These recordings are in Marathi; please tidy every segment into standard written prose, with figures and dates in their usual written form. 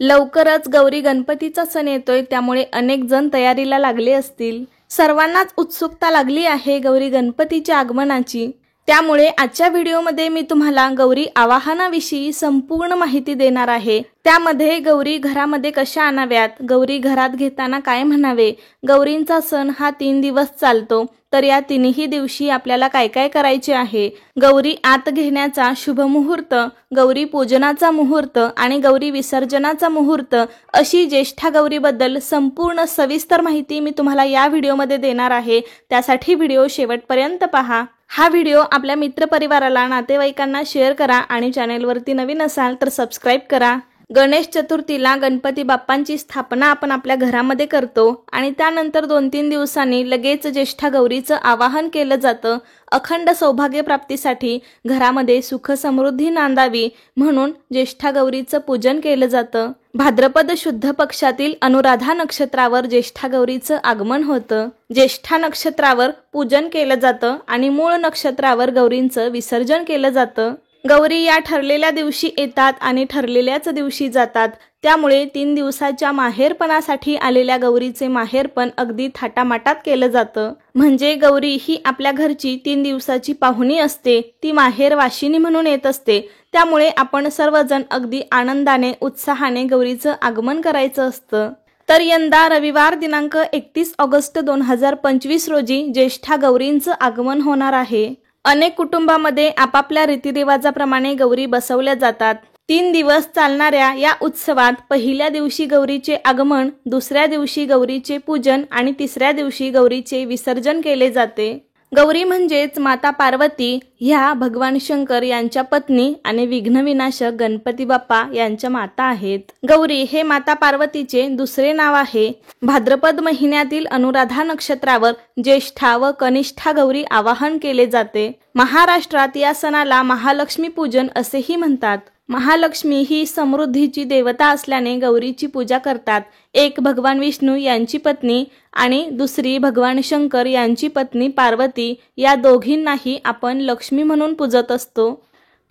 लवकरच गौरी गणपतीचा सण येतोय, त्यामुळे अनेक जण तयारीला लागले असतील। सर्वांनाच उत्सुकता लागली आहे गौरी गणपतीच्या आगमनाची। त्यामुळे आजच्या व्हिडिओमध्ये मी तुम्हाला गौरी आवाहनाविषयी संपूर्ण माहिती देणार आहे। त्यामध्ये गौरी घरामध्ये कशा आणाव्यात, गौरी घरात घेताना काय म्हणावे, गौरींचा सण हा 3 दिवस चालतो, तर या तिन्ही दिवशी आपल्याला काय काय करायचे आहे, गौरी आत घेण्याचा शुभ मुहूर्त, गौरी पूजनाचा मुहूर्त आणि गौरी विसर्जनाचा मुहूर्त, अशी ज्येष्ठा गौरीबद्दल संपूर्ण सविस्तर माहिती मी तुम्हाला या व्हिडिओमध्ये देणार आहे। त्यासाठी व्हिडिओ शेवटपर्यंत पहा। हा व्हिडिओ आपल्या मित्रपरिवाराला, नातेवाईकांना शेअर करा आणि चॅनलवरती नवीन असाल तर सबस्क्राइब करा। गणेश चतुर्थीला गणपती बाप्पांची स्थापना आपण आपल्या घरामध्ये करतो आणि त्यानंतर 2-3 दिवसांनी लगेच ज्येष्ठा गौरीचं आवाहन केलं जातं। अखंड सौभाग्य प्राप्तीसाठी, घरामध्ये सुख समृद्धी नांदावी म्हणून ज्येष्ठा गौरीचं पूजन केलं जातं। भाद्रपद शुद्ध पक्षातील अनुराधा नक्षत्रावर ज्येष्ठा गौरीचं आगमन होतं। ज्येष्ठा नक्षत्रावर पूजन केलं जातं आणि मूळ नक्षत्रावर गौरींचं विसर्जन केलं जातं। गौरी या ठरलेल्या दिवशी येतात आणि ठरलेल्याच दिवशी जातात, त्यामुळे 3 दिवसाच्या माहेरपणासाठी आलेल्या गौरीचे माहेरपण अगदी थाटामाटात केलं जातं। म्हणजे गौरी ही आपल्या घरची 3 दिवसाची पाहुणी असते, ती माहेरवाशिनी म्हणून येत असते। त्यामुळे आपण सर्वजण अगदी आनंदाने, उत्साहाने गौरीचं आगमन करायचं असतं। तर यंदा रविवार दिनांक 31 ऑगस्ट 2025 रोजी ज्येष्ठा गौरींचं आगमन होणार आहे। अनेक कुटुंबामध्ये आपापल्या रीतिरिवाजाप्रमाणे गौरी बसवल्या जातात। 3 दिवस चालणाऱ्या या उत्सवात पहिल्या दिवशी गौरीचे आगमन, दुसऱ्या दिवशी गौरीचे पूजन आणि तिसऱ्या दिवशी गौरीचे विसर्जन केले जाते। गौरी म्हणजेच माता पार्वती ह्या भगवान शंकर यांच्या पत्नी आणि विघ्नविनाशक गणपती बाप्पा यांच्या माता आहेत। गौरी हे माता पार्वतीचे दुसरे नाव आहे। भाद्रपद महिन्यातील अनुराधा नक्षत्रावर ज्येष्ठा व कनिष्ठा गौरी आवाहन केले जाते। महाराष्ट्रात या सणाला महालक्ष्मी पूजन असेही म्हणतात। महालक्ष्मी ही समृद्धीची देवता असल्याने गौरीची पूजा करतात। एक भगवान विष्णू यांची पत्नी आणि दुसरी भगवान शंकर यांची पत्नी पार्वती, या दोघींनाही आपण लक्ष्मी म्हणून पूजत असतो।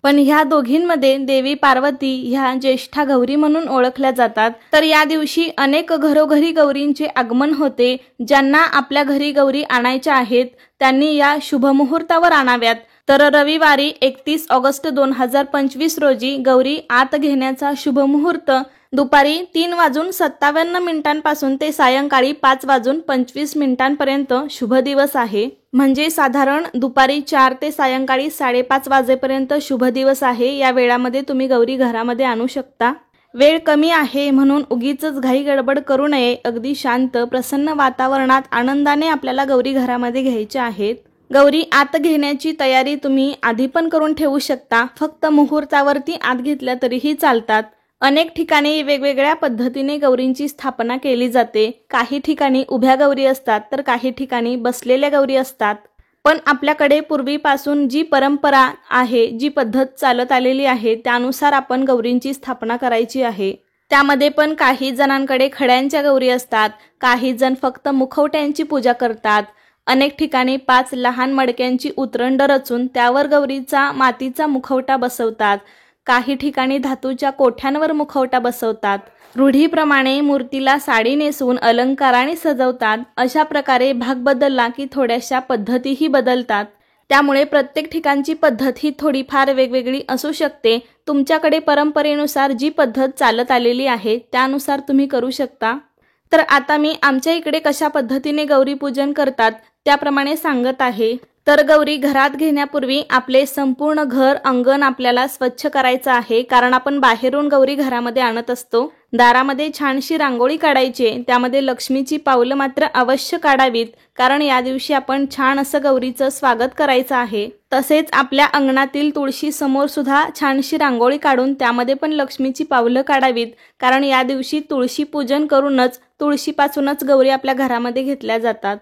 पण ह्या दोघींमध्ये देवी पार्वती ह्या ज्येष्ठा गौरी म्हणून ओळखल्या जातात। तर या दिवशी अनेक घरोघरी गौरींचे आगमन होते। ज्यांना आपल्या घरी गौरी आणायच्या आहेत त्यांनी या शुभ मुहूर्तावर आणाव्यात। तर रविवारी 31 ऑगस्ट 2025 रोजी गौरी आत घेण्याचा शुभ मुहूर्त दुपारी 3:57 पासून ते सायंकाळी 5:25 शुभ दिवस आहे। म्हणजे साधारण दुपारी 4 ते सायंकाळी 5:30 वाजेपर्यंत शुभ दिवस आहे। या वेळामध्ये तुम्ही गौरी घरामध्ये आणू शकता। वेळ कमी आहे म्हणून उगीचच घाई गडबड करू नये। अगदी शांत प्रसन्न वातावरणात आनंदाने आपल्याला गौरी घरामध्ये घ्यायच्या आहेत। गौरी आत घेण्याची तयारी तुम्ही आधी पण करून ठेवू शकता, फक्त मुहूर्तावरती आत घेतल्या तरीही चालतात। अनेक ठिकाणी वेगवेगळ्या पद्धतीने गौरींची स्थापना केली जाते। काही ठिकाणी उभ्या गौरी असतात तर काही ठिकाणी बसलेल्या गौरी असतात। पण आपल्याकडे पूर्वीपासून जी परंपरा आहे, जी पद्धत चालत आलेली आहे, त्यानुसार आपण गौरींची स्थापना करायची आहे। त्यामध्ये पण काही जणांकडे खड्यांच्या गौरी असतात, काही जण फक्त मुखवट्यांची पूजा करतात। अनेक ठिकाणी 5 लहान मडक्यांची उतरंड रचून त्यावर गौरीचा मातीचा मुखवटा बसवतात। काही ठिकाणी धातूच्या कोठ्यांवर मुखवटा बसवतात। रूढीप्रमाणे मूर्तीला साडी नेसवून अलंकाराने सजवतात। अशा प्रकारे भाग बदलला की थोड्याशा पद्धतीही बदलतात। त्यामुळे प्रत्येक ठिकाणची पद्धत ही थोडीफार वेगवेगळी असू शकते। तुमच्याकडे परंपरेनुसार जी पद्धत चालत आलेली आहे त्यानुसार तुम्ही करू शकता। तर आता मी आमच्या इकडे कशा पद्धतीने गौरी पूजन करतात त्याप्रमाणे सांगत आहे। तर गौरी घरात घेण्यापूर्वी आपले संपूर्ण घर, अंगण आपल्याला स्वच्छ करायचं आहे, कारण आपण बाहेरून गौरी घरामध्ये आणत असतो। दारामध्ये छानशी रांगोळी काढायची, त्यामध्ये लक्ष्मीची पावलं मात्र अवश्य काढावीत, कारण या दिवशी आपण छान असं गौरीचं स्वागत करायचं आहे। तसेच आपल्या अंगणातील तुळशी समोर सुद्धा छानशी रांगोळी काढून त्यामध्ये पण लक्ष्मीची पावलं काढावीत, कारण या दिवशी तुळशी पूजन करूनच, तुळशीपासूनच गौरी आपल्या घरामध्ये घेतल्या जातात।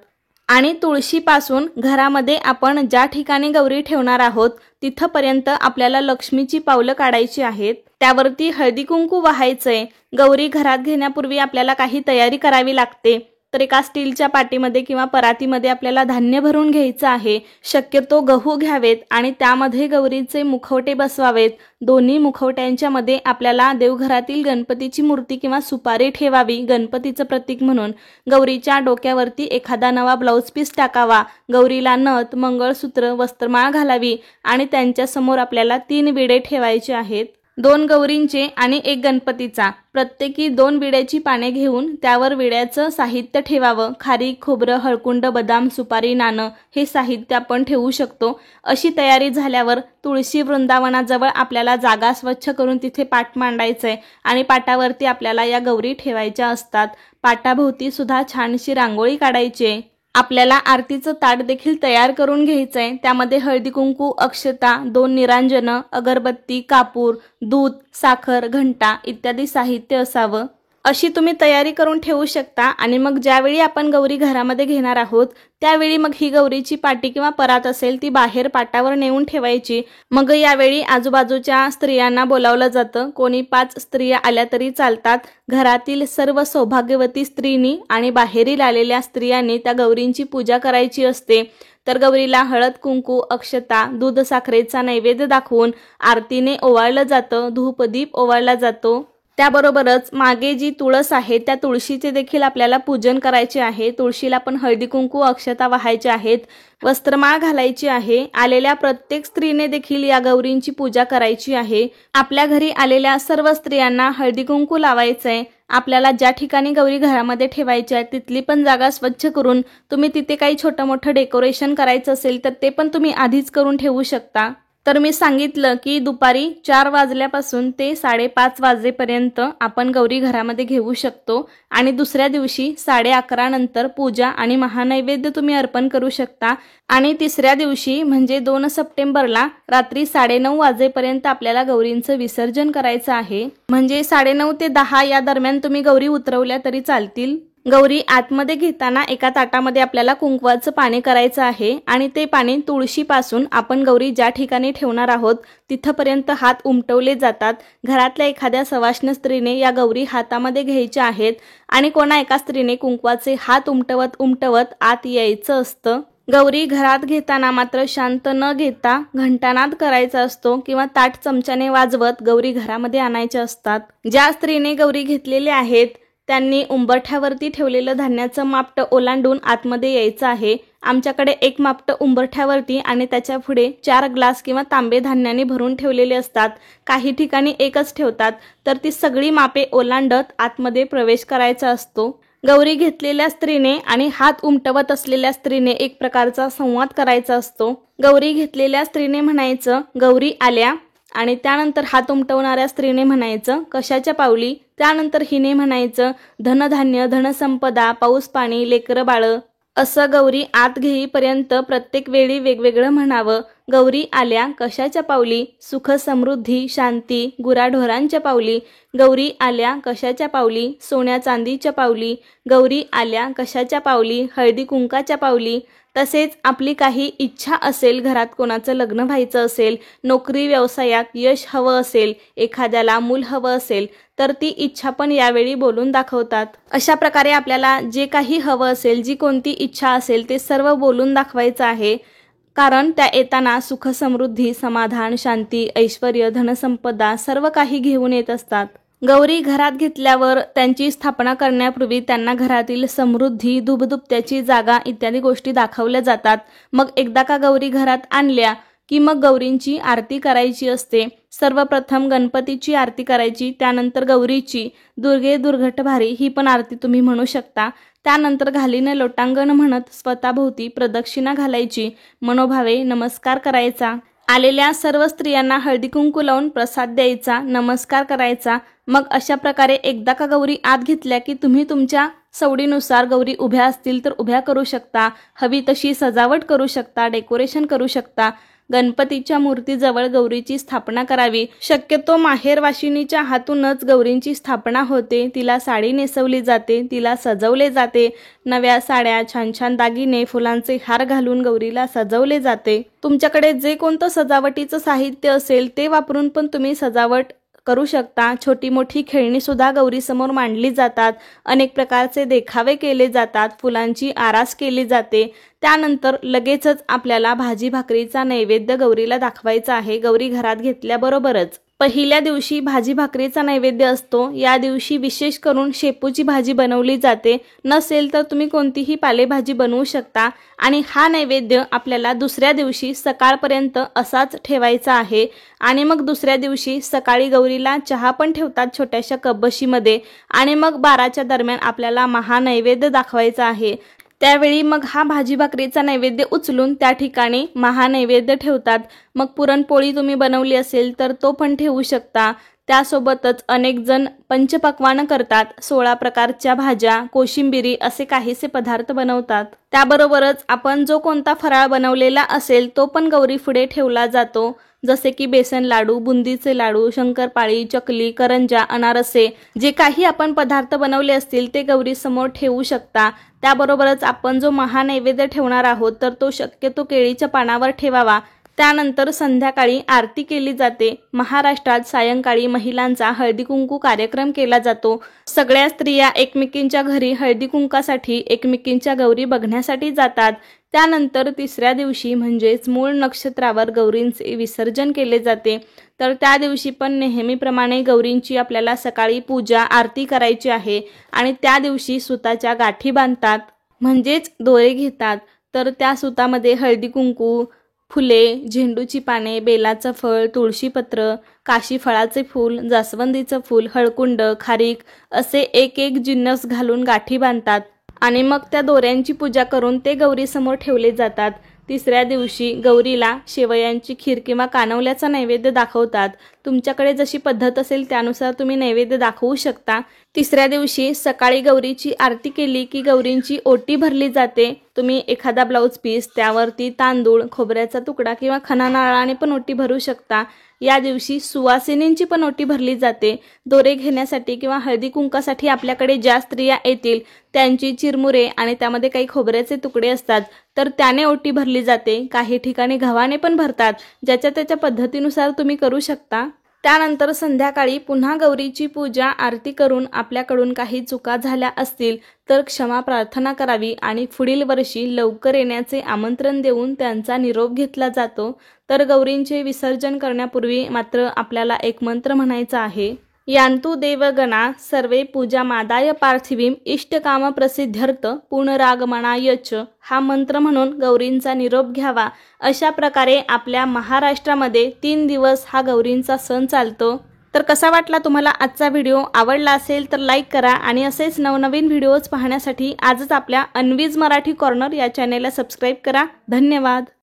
आणि तुळशीपासून घरामध्ये आपण ज्या ठिकाणी गौरी ठेवणार आहोत तिथपर्यंत आपल्याला लक्ष्मीची पावलं काढायची आहेत। त्यावरती हळदी कुंकू वाहायचंय। गौरी घरात घेण्यापूर्वी आपल्याला काही तयारी करावी लागते। तर एका स्टीलच्या पाटीमध्ये किंवा परातीमध्ये आपल्याला धान्य भरून घ्यायचं आहे। शक्यतो गहू घ्यावेत आणि त्यामध्ये गौरीचे मुखवटे बसवावेत। दोन्ही मुखवट्यांच्या मध्ये आपल्याला देवघरातील गणपतीची मूर्ती किंवा सुपारी ठेवावी गणपतीचं प्रतीक म्हणून। गौरीच्या डोक्यावरती एखादा नवा ब्लाउज पीस टाकावा, गौरीला नथ, मंगळसूत्र, वस्त्रमाळ घालावी आणि त्यांच्या समोर आपल्याला 3 विडे ठेवायचे आहेत। 2 गौरींचे आणि 1 गणपतीचा, प्रत्येकी 2 विड्याची पाने घेऊन त्यावर विड्याचं साहित्य ठेवावं। खारीक, खोबरं, हळकुंड, बदाम, सुपारी, नाणं हे साहित्य आपण ठेवू शकतो। अशी तयारी झाल्यावर तुळशी वृंदावनाजवळ आपल्याला जागा स्वच्छ करून तिथे पाट मांडायचंय आणि पाटावरती आपल्याला या गौरी ठेवायच्या असतात। पाटाभोवती सुद्धा छानशी रांगोळी काढायची। आपल्याला आरतीचं ताट देखील तयार करून घ्यायचंय। त्यामध्ये हळदी कुंकू, अक्षता, 2 निरांजन, अगरबत्ती, कापूर, दूध, साखर, घंटा इत्यादी साहित्य असावं। अशी तुम्ही तयारी करून ठेवू शकता आणि मग ज्यावेळी आपण गौरी घरामध्ये घेणार आहोत त्यावेळी मग ही गौरीची पाटी किंवा परात असेल ती बाहेर पाटावर नेऊन ठेवायची। मग यावेळी आजूबाजूच्या स्त्रियांना बोलावलं जातं। कोणी 5 स्त्रिया आल्या तरी चालतात। घरातील सर्व सौभाग्यवती स्त्रीनी आणि बाहेरील आलेल्या स्त्रियांनी त्या गौरींची पूजा करायची असते। तर गौरीला हळद कुंकू, अक्षता, दूध, साखरेचा नैवेद्य दाखवून आरतीने ओवाळलं जातं, धूपदीप ओवाळला जातो। त्याबरोबरच मागे जी तुळस आहे त्या तुळशीचे देखील आपल्याला पूजन करायचे आहे। तुळशीला पण हळदी कुंकू, अक्षता वाहायचे आहेत, वस्त्रमाळ घालायची आहे। आलेल्या प्रत्येक स्त्रीने देखील या गौरींची पूजा करायची आहे। आपल्या घरी आलेल्या सर्व स्त्रियांना हळदी कुंकू लावायचंय। आपल्याला ज्या ठिकाणी गौरी घरामध्ये ठेवायची आहे तिथली पण जागा स्वच्छ करून तुम्ही तिथे काही छोटं मोठं डेकोरेशन करायचं असेल तर ते पण तुम्ही आधीच करून ठेवू शकता। तर मी सांगितलं की दुपारी 4 वाजल्यापासून ते 5:30 वाजेपर्यंत आपण गौरी घरामध्ये घेऊ शकतो आणि दुसऱ्या दिवशी 11:30 नंतर पूजा आणि महानैवेद्य तुम्ही अर्पण करू शकता। आणि तिसऱ्या दिवशी म्हणजे 2 सप्टेंबरला रात्री 9:30 वाजेपर्यंत आपल्याला गौरींचं विसर्जन करायचं आहे। म्हणजे 9:30 ते 10 या दरम्यान तुम्ही गौरी उतरवल्या तरी चालतील। गौरी आतमध्ये घेताना एका ताटामध्ये आपल्याला कुंकवाचं पाणी करायचं आहे आणि ते पाणी तुळशीपासून आपण गौरी ज्या ठिकाणी ठेवणार आहोत तिथपर्यंत हात उमटवले जातात। घरातल्या एखाद्या सवाष्ण स्त्रीने या गौरी हातामध्ये घ्यायच्या आहेत आणि कोणा एका स्त्रीने कुंकवाचे हात उमटवत आत यायचं असतं। गौरी घरात घेताना मात्र शांत न घेता घंटानाद करायचा असतो किंवा ताट चमच्याने वाजवत गौरी घरामध्ये आणायच्या असतात। ज्या स्त्रीने गौरी घेतलेल्या आहेत त्यांनी उंबरठ्यावरती ठेवलेलं धान्याचं मापटं ओलांडून आतमध्ये यायचं आहे। आमच्याकडे 1 मापटं उंबरठ्यावरती आणि त्याच्या पुढे 4 ग्लास किंवा तांबे धान्याने भरून ठेवलेले असतात। काही ठिकाणी एकच ठेवतात। तर ती सगळी मापे ओलांडत आतमध्ये प्रवेश करायचा असतो। गौरी घेतलेल्या स्त्रीने आणि हात उमटवत असलेल्या स्त्रीने एक प्रकारचा संवाद करायचा असतो। गौरी घेतलेल्या स्त्रीने म्हणायचं गौरी आल्या आणि त्यानंतर हात उमटवणाऱ्या स्त्रीने म्हणायचं कशाच्या पावली। त्यानंतर हिने म्हणायचं धनधान्य, धनसंपदा, पाऊस पाणी, लेकरं बाळ। असं गौरी आत घेईपर्यंत प्रत्येक वेळी वेगवेगळं म्हणावं। गौरी आल्या कशाच्या पावली, सुख समृद्धी, शांती, गुराढोरांच्या पावली। गौरी आल्या कशाच्या पावली, सोन्या चांदीच्या पावली। गौरी आल्या कशाच्या पावली, हळदी कुंकाच्या पावली। तसेच आपली काही इच्छा असेल, घरात कोणाचं लग्न व्हायचं असेल, नोकरी व्यवसायात यश हवं असेल, एखाद्याला मूल हवं असेल तर ती इच्छा पण यावेळी बोलून दाखवतात। अशा प्रकारे आपल्याला जे काही हवं असेल, जी कोणती इच्छा असेल ते सर्व बोलून दाखवायचं आहे। कारण त्या येताना सुख समृद्धी, समाधान, शांती, ऐश्वर्य, धनसंपदा सर्व काही घेऊन येत असतात। गौरी घरात घेतल्यावर त्यांची स्थापना करण्यापूर्वी त्यांना घरातील समृद्धी, धुपधुपत्याची जागा इत्यादी गोष्टी दाखवल्या जातात। मग एकदा का गौरी घरात आणल्या की मग गौरींची आरती करायची असते। सर्वप्रथम गणपतीची आरती करायची, त्यानंतर गौरीची, दुर्गे दुर्घट भारी ही पण आरती तुम्ही म्हणू शकता। त्यानंतर घालीने लोटांगण म्हणत स्वतःभोवती प्रदक्षिणा घालायची, मनोभावे नमस्कार करायचा। आलेल्या सर्व स्त्रियांना हळदी कुंकू लावून प्रसाद द्यायचा, नमस्कार करायचा। मग अशा प्रकारे एकदा का गौरी आत घेतल्या की तुम्ही तुमच्या सवडीनुसार गौरी उभ्या असतील तर उभ्या करू शकता, हवी तशी सजावट करू शकता, डेकोरेशन करू शकता। गणपतीच्या मूर्तीजवळ गौरीची स्थापना करावी। शक्यतो माहेरवाशिनीच्या हातूनच गौरींची स्थापना होते। तिला साडी नेसवली जाते, तिला सजवले जाते। नव्या साड्या, छान छान दागिने, फुलांचे हार घालून गौरीला सजवले जाते। तुमच्याकडे जे कोणतं सजावटीचं साहित्य असेल ते वापरून पण तुम्ही सजावट करू शकता। छोटी मोठी खेळणी सुद्धा गौरी समोर मांडली जातात। अनेक प्रकारचे देखावे केले जातात, फुलांची आरास केली जाते। त्यानंतर लगेचच आपल्याला भाजी भाकरीचा नैवेद्य गौरीला दाखवायचा आहे। गौरी घरात घेतल्याबरोबरच पहिल्या दिवशी भाजी भाकरीचा नैवेद्य असतो। या दिवशी विशेष करून शेपूची भाजी बनवली जाते। नसेल तर तुम्ही कोणतीही पालेभाजी बनवू शकता आणि हा नैवेद्य आपल्याला दुसऱ्या दिवशी सकाळपर्यंत असाच ठेवायचा आहे। आणि मग दुसऱ्या दिवशी सकाळी गौरीला चहा पण ठेवतात छोट्याशा कपबशीमध्ये आणि मग 12च्या दरम्यान आपल्याला महानैवेद्य दाखवायचा आहे। त्यावेळी मग हा भाजी भाकरीचा नैवेद्य उचलून त्या ठिकाणी महानैवेद्य ठेवतात। मग पुरणपोळी तुम्ही बनवली असेल तर तो पण ठेवू शकता। त्यासोबतच अनेक जण पंचपक्वान्न करतात। 16 प्रकारच्या भाज्या, कोशिंबिरी असे काहीसे पदार्थ बनवतात। त्याबरोबरच आपण जो कोणता फराळ बनवलेला असेल तो पण गौरी पुढे ठेवला जातो। जसे की बेसन लाडू, बुंदीचे लाडू, शंकरपाळी, चकली, करंजा, अनारसे जे काही आपण पदार्थ बनवले असतील ते गौरी समोर ठेवू शकता। त्याबरोबरच आपण जो महानैवेद्य ठेवणार आहोत तर तो शक्यतो केळीच्या पानावर ठेवावा। त्यानंतर संध्याकाळी आरती केली जाते। महाराष्ट्रात सायंकाळी महिलांचा हळदी कुंकू कार्यक्रम केला जातो। सगळ्या स्त्रिया एकमेकींच्या घरी हळदी कुंकासाठी एकमेकींच्या गौरी बघण्यासाठी जातात। त्यानंतर तिसऱ्या दिवशी म्हणजेच मूळ नक्षत्रावर गौरींचे विसर्जन केले जाते। तर त्या दिवशी पण नेहमीप्रमाणे गौरींची आपल्याला सकाळी पूजा आरती करायची आहे आणि त्या दिवशी सुताच्या गाठी बांधतात म्हणजेच दोरे घेतात। तर त्या सुतामध्ये हळदी कुंकू, फुले, झेंडूची पाने, बेलाचं फळ, तुळशीपत्र, काशी फळाचे फूल, जास्वंदीचं फूल, हळकुंड, खारीक असे एक एक जिन्नस घालून गाठी बांधतात आणि मग त्या दोऱ्यांची पूजा करून ते गौरी समोर ठेवले जातात। तिसऱ्या दिवशी गौरीला शेवयांची खीर किंवा कानवल्याचा नैवेद्य दाखवतात। तुमच्याकडे जशी पद्धत असेल त्यानुसार तुम्ही नैवेद्य दाखवू शकता। तिसऱ्या दिवशी सकाळी गौरीची आरती केली की गौरींची ओटी भरली जाते। तुम्ही एखादा ब्लाऊज पीस, त्यावरती तांदूळ, खोबऱ्याचा तुकडा किंवा खणा नारळाने पण ओटी भरू शकता। या दिवशी सुवासिनींची पण ओटी भरली जाते। दोरे घेण्यासाठी किंवा हळदी कुंकासाठी आपल्याकडे ज्या स्त्रिया येतील त्यांची चिरमुरे आणि त्यामध्ये काही खोबऱ्याचे तुकडे असतात तर त्याने ओटी भरली जाते। काही ठिकाणी गव्हाने पण भरतात। ज्याच्या त्याच्या पद्धतीनुसार तुम्ही करू शकता। त्यानंतर संध्याकाळी पुन्हा गौरीची पूजा आरती करून आपल्याकडून काही चुका झाल्या असतील तर क्षमा प्रार्थना करावी आणि पुढील वर्षी लवकर येण्याचे आमंत्रण देऊन त्यांचा निरोप घेतला जातो। तर गौरींचे विसर्जन करण्यापूर्वी मात्र आपल्याला एक मंत्र म्हणायचा आहे। यान्तु देवगणा सर्वे पूजामादाय पार्थिवीं इष्टकाम प्रसिद्ध्यर्थ पुनरागमनाय च हा मंत्र म्हणून गौरींचा निरोप घ्यावा। अशा प्रकारे आपल्या महाराष्ट्रामध्ये 3 दिवस हा गौरींचा सण चालतो। तर कसा वाटला तुम्हाला आजचा व्हिडिओ? आवडला असेल तर लाईक करा आणि असेच नवनवीन व्हिडिओज पाहण्यासाठी आजच आपल्या अन्वीज मराठी कॉर्नर या चॅनेलला सबस्क्राईब करा। धन्यवाद।